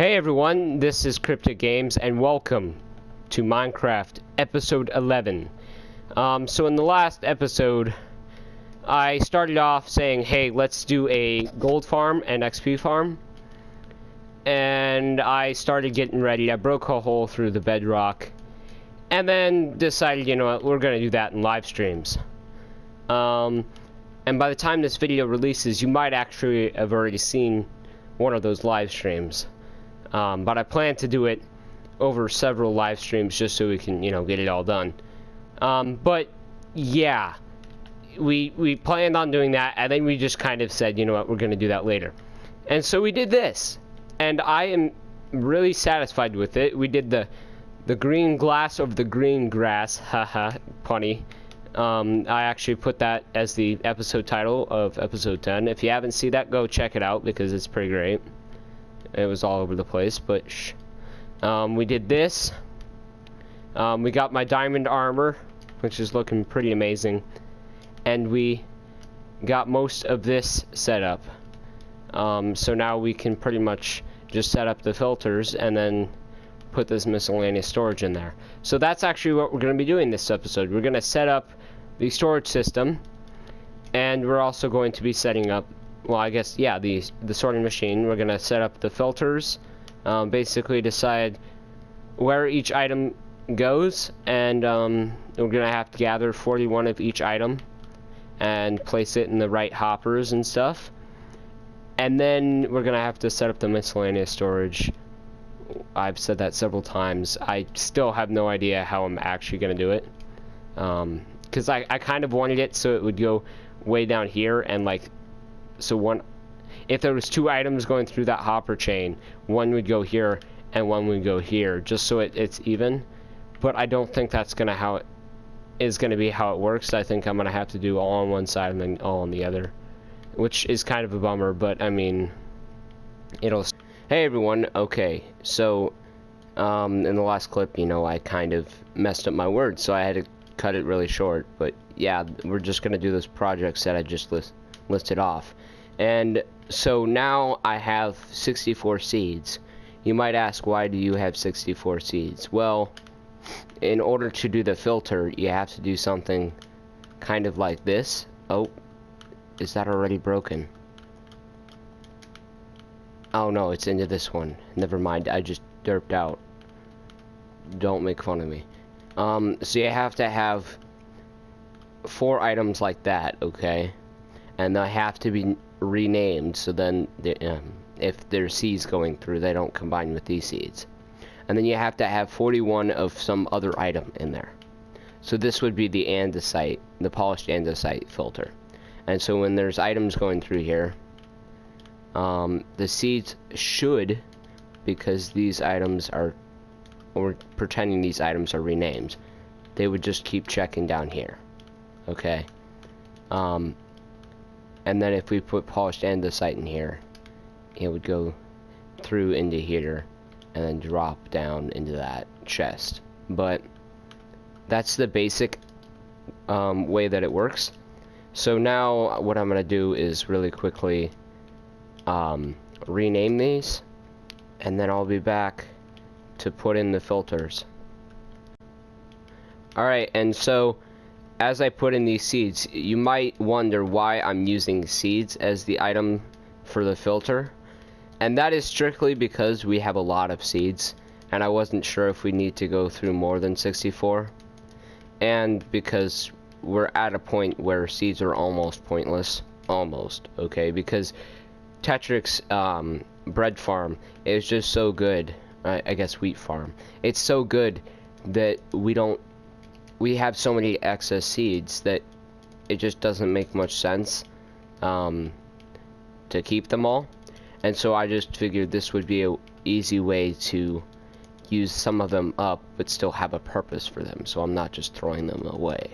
Hey everyone, this is tetric-gamez and welcome to Minecraft episode 11. So in the last episode, I started off saying, hey, let's do a gold farm and XP farm. And I started getting ready. I broke a hole through the bedrock. And then decided, you know what, we're going to do that in live streams. And by the time this video releases, you might actually have already seen one of those live streams. But I plan to do it over several live streams just so we can, you know, get it all done. But yeah, we planned on doing that, and then we just kind of said, you know what, we're going to do that later. And so we did this, and I am really satisfied with it. We did the green glass over the green grass, haha, punny. I actually put that as the episode title of episode 10. If you haven't seen that, go check it out because it's pretty great. It was all over the place, but shh. We did this. We got my diamond armor, which is looking pretty amazing. And we got most of this set up. So now we can pretty much just set up the filters and then put this miscellaneous storage in there. So that's actually what we're going to be doing this episode. We're going to set up the storage system, and we're also going to be setting up, well, I guess, yeah, the sorting machine. We're going to set up the filters, basically decide where each item goes, and we're going to have to gather 41 of each item and place it in the right hoppers and stuff. And then we're going to have to set up the miscellaneous storage. I've said that several times. I still have no idea how I'm actually going to do it. Because I kind of wanted it so it would go way down here, and like, so if there was two items going through that hopper chain, one would go here and one would go here, just so it's even. But I don't think that's gonna be how it works. I think I'm gonna have to do all on one side and then all on the other, which is kind of a bummer, but I mean, it'll. Hey everyone, okay, so in the last clip, you know, I kind of messed up my words, so I had to cut it really short. But yeah, we're just gonna do those projects that I just listed off. And so now I have 64 seeds. You might ask, why do you have 64 seeds? Well, in order to do the filter, you have to do something kind of like this. Oh, is that already broken? Oh no, it's into this one. Never mind, I just derped out. Don't make fun of me. So you have to have 4 items like that, okay? And they have to be renamed, so then if there's seeds going through, they don't combine with these seeds. And then you have to have 41 of some other item in there. So this would be the andesite, the polished andesite filter. And so when there's items going through here, the seeds should, because these items are, or pretending these items are renamed, they would just keep checking down here, okay? And then if we put polished andesite in here, it would go through into here and then drop down into that chest. But that's the basic way that it works. So now what I'm gonna do is really quickly rename these, and then I'll be back to put in the filters. Alright, and so as I put in these seeds, you might wonder why I'm using seeds as the item for the filter. And that is strictly because we have a lot of seeds, and I wasn't sure if we need to go through more than 64. And because we're at a point where seeds are almost pointless. Almost, okay? Because Tetric's bread farm is just so good. I guess wheat farm. It's so good that we have so many excess seeds that it just doesn't make much sense to keep them all. And so I just figured this would be an easy way to use some of them up but still have a purpose for them, so I'm not just throwing them away.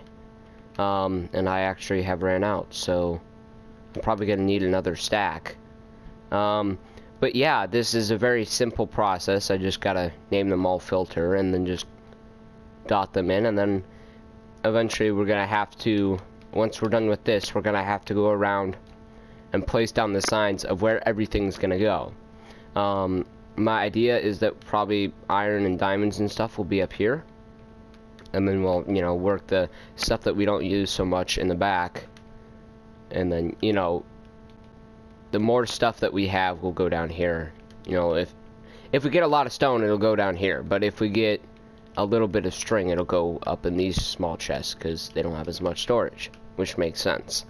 And I actually have ran out, so I'm probably gonna need another stack. But yeah, this is a very simple process. I just gotta name them all filter and then just dot them in, and then eventually we're gonna have to, once we're done with this, we're gonna have to go around and place down the signs of where everything's gonna go. my idea is that probably iron and diamonds and stuff will be up here. And then we'll, you know, work the stuff that we don't use so much in the back. And then, you know, the more stuff that we have will go down here. You know, if we get a lot of stone, it'll go down here. But if we get a little bit of string, it'll go up in these small chests because they don't have as much storage, which makes sense.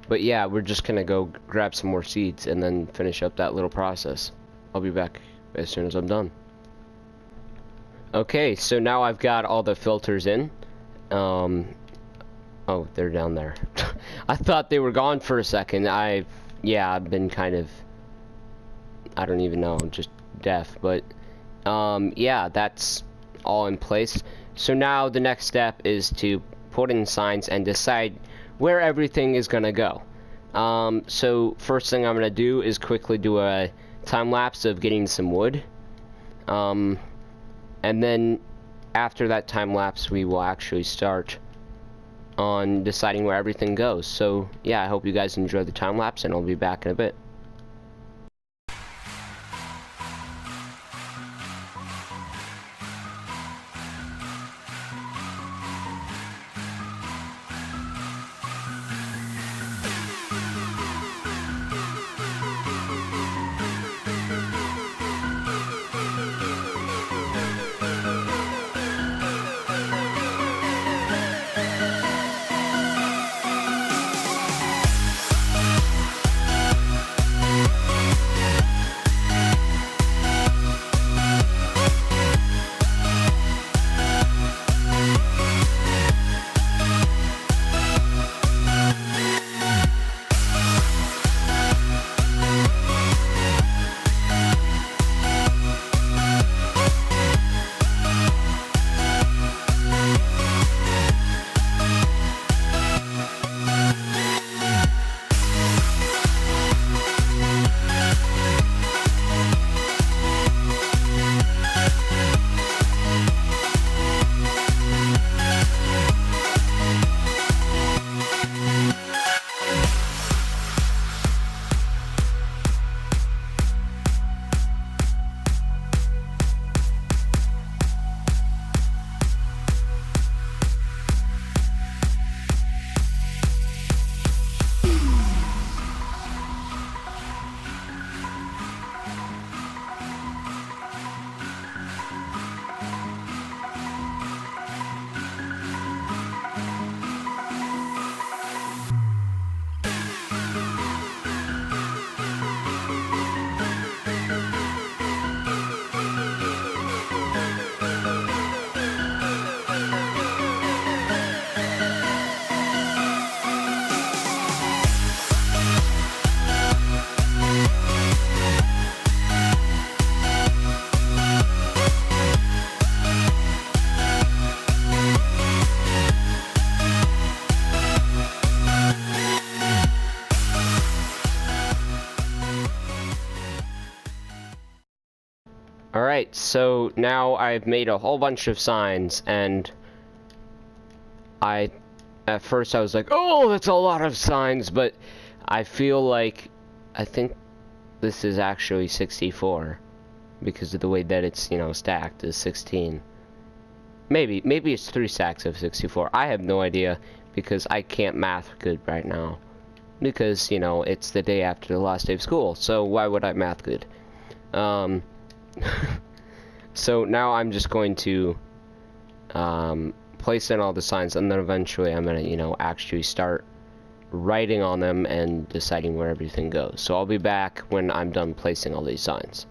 But yeah, we're just gonna go grab some more seeds and then finish up that little process. I'll be back as soon as I'm done. Okay, so now I've got all the filters in. Oh, they're down there. I thought they were gone for a second. I've been kind of, I don't even know, just deaf. But yeah, that's all in place. So now the next step is to put in signs and decide where everything is gonna go. So first thing I'm gonna do is quickly do a time lapse of getting some wood. And then after that time lapse, we will actually start on deciding where everything goes. So yeah, I hope you guys enjoy the time lapse, and I'll be back in a bit. Alright, so now I've made a whole bunch of signs, and at first I was like, oh, that's a lot of signs, but I feel like, I think this is actually 64, because of the way that it's, you know, stacked is 16. Maybe it's 3 stacks of 64. I have no idea, because I can't math good right now. Because, you know, it's the day after the last day of school, so why would I math good? So now I'm just going to place in all the signs, and then eventually I'm gonna, you know, actually start writing on them and deciding where everything goes. So I'll be back when I'm done placing all these signs.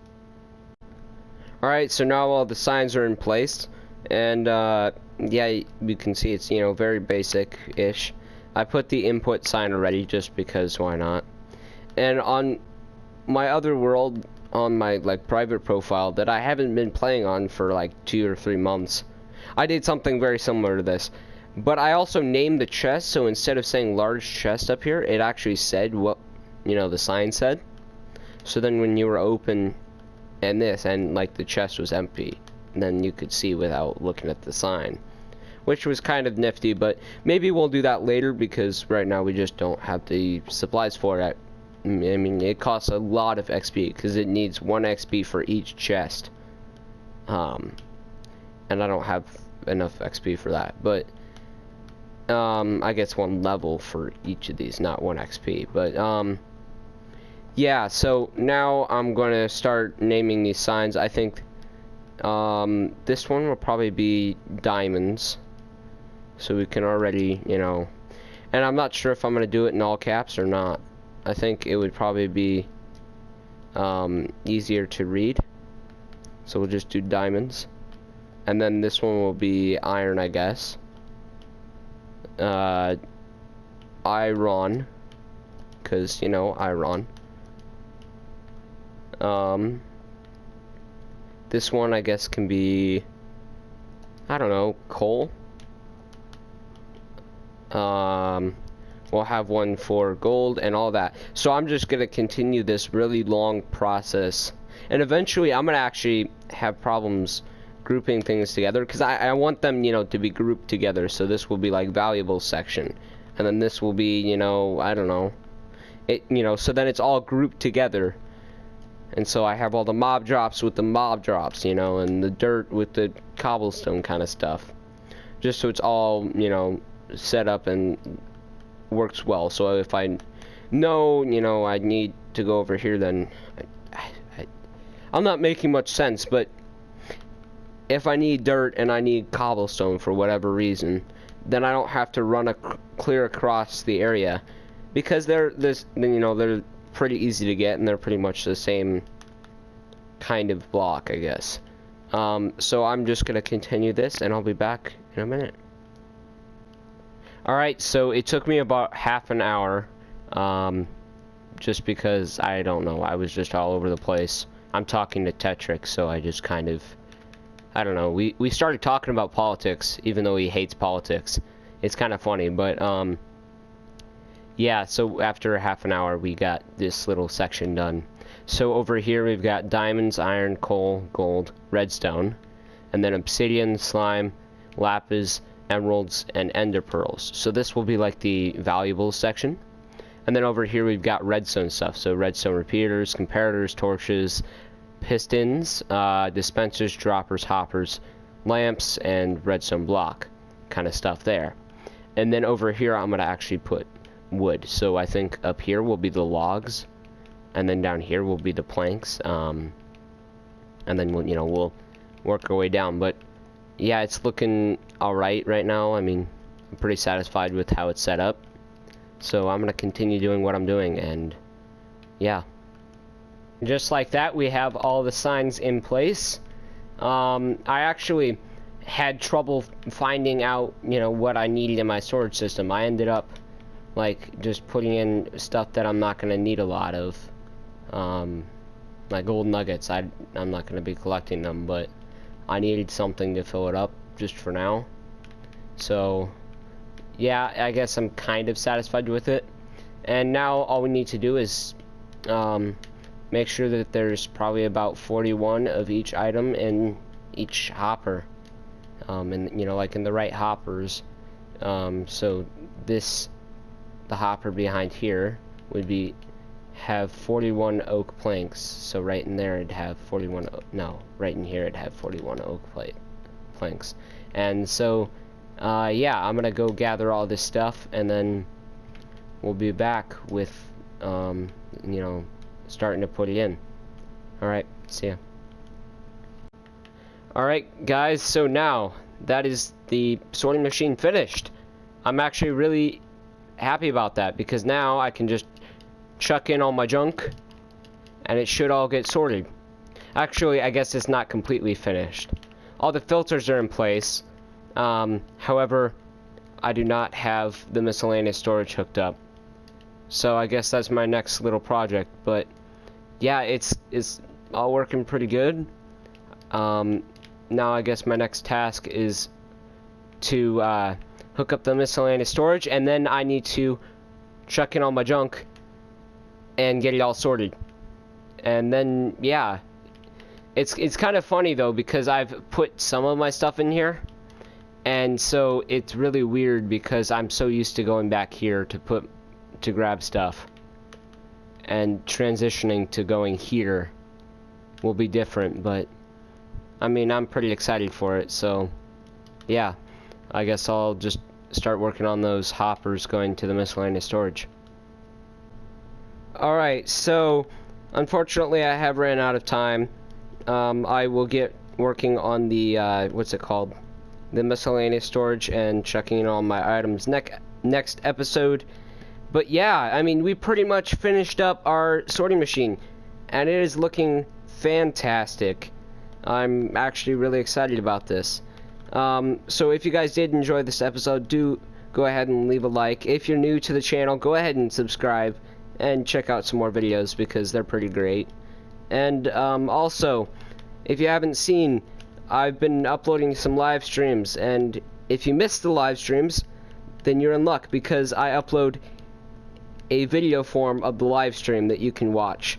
Alright, so now all the signs are in place, and yeah, you can see it's, you know, very basic-ish. I put the input sign already just because why not. And on my other world, on my like private profile that I haven't been playing on for like 2 or 3 months, I did something very similar to this, but I also named the chest. So instead of saying large chest up here, it actually said what, you know, the sign said. So then when you were open and this, and like the chest was empty, then you could see without looking at the sign, which was kind of nifty. But maybe we'll do that later, because right now we just don't have the supplies for it I mean, it costs a lot of XP because it needs 1 XP for each chest. And I don't have enough XP for that, but I guess 1 level for each of these, not 1 XP. But yeah, so now I'm gonna start naming these signs. I think this one will probably be diamonds, so we can already, you know, and I'm not sure if I'm gonna do it in all caps or not. I think it would probably be easier to read, so we'll just do diamonds. And then this one will be iron, I guess. Iron, because, you know, iron. This one, I guess, can be, I don't know, coal. We'll have one for gold and all that. So I'm just gonna continue this really long process, and eventually I'm gonna actually have problems grouping things together, because I want them, you know, to be grouped together. So this will be like valuable section, and then this will be, you know, I don't know, it, you know, so then it's all grouped together. And so I have all the mob drops with the mob drops, you know, and the dirt with the cobblestone kind of stuff, just so it's all, you know, set up and works well. So if I know, you know, I need to go over here, then I'm not making much sense, but if I need dirt and I need cobblestone for whatever reason, then I don't have to run clear across the area, because they're you know, they're pretty easy to get, and they're pretty much the same kind of block, I guess. So I'm just gonna continue this, and I'll be back in a minute. Alright, so it took me about half an hour, just because, I don't know, I was just all over the place. I'm talking to Tetric, so I just kind of, I don't know, we started talking about politics, even though he hates politics. It's kind of funny, but, yeah, so after half an hour, we got this little section done. So over here, we've got diamonds, iron, coal, gold, redstone, and then obsidian, slime, lapis, emeralds, and ender pearls. So this will be like the valuables section. And then over here, we've got redstone stuff. So redstone repeaters, comparators, torches, pistons, dispensers, droppers, hoppers, lamps, and redstone block kind of stuff there. And then over here, I'm going to actually put wood. So I think up here will be the logs, and then down here will be the planks, and then we'll, you know, we'll work our way down. But yeah, it's looking alright right now. I mean, I'm pretty satisfied with how it's set up, so I'm gonna continue doing what I'm doing. And yeah, just like that, we have all the signs in place. I actually had trouble finding out, you know, what I needed in my storage system. I ended up like just putting in stuff that I'm not gonna need a lot of. My gold nuggets, I'm not gonna be collecting them, but I needed something to fill it up just for now. So yeah, I guess I'm kind of satisfied with it. And now all we need to do is make sure that there's probably about 41 of each item in each hopper, and you know, like in the right hoppers. So this, the hopper behind here would be have 41 oak planks. So right in there it'd have 41, no, right in here it'd have 41 oak planks. And so yeah, I'm gonna go gather all this stuff, and then we'll be back with you know, starting to put it in. Alright, see ya. Alright guys, so now that is the sorting machine finished. I'm actually really happy about that, because now I can just chuck in all my junk and it should all get sorted. Actually, I guess it's not completely finished. All the filters are in place. However, I do not have the miscellaneous storage hooked up. So I guess that's my next little project. But yeah, it's all working pretty good. Now I guess my next task is to hook up the miscellaneous storage, and then I need to chuck in all my junk and get it all sorted. And then yeah, it's kind of funny though, because I've put some of my stuff in here, and so it's really weird because I'm so used to going back here to grab stuff, and transitioning to going here will be different, but I mean, I'm pretty excited for it, so yeah, I guess I'll just start working on those hoppers going to the miscellaneous storage. Alright, so unfortunately I have ran out of time. I will get working on the, what's it called? The miscellaneous storage and checking in on my items next episode. But yeah, I mean, we pretty much finished up our sorting machine, and it is looking fantastic. I'm actually really excited about this. So if you guys did enjoy this episode, do go ahead and leave a like. If you're new to the channel, go ahead and subscribe and check out some more videos because they're pretty great. And also, if you haven't seen, I've been uploading some live streams, and if you missed the live streams, then you're in luck because I upload a video form of the live stream that you can watch.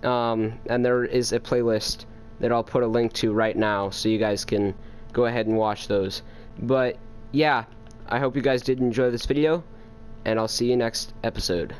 And there is a playlist that I'll put a link to right now so you guys can go ahead and watch those. But yeah, I hope you guys did enjoy this video, and I'll see you next episode.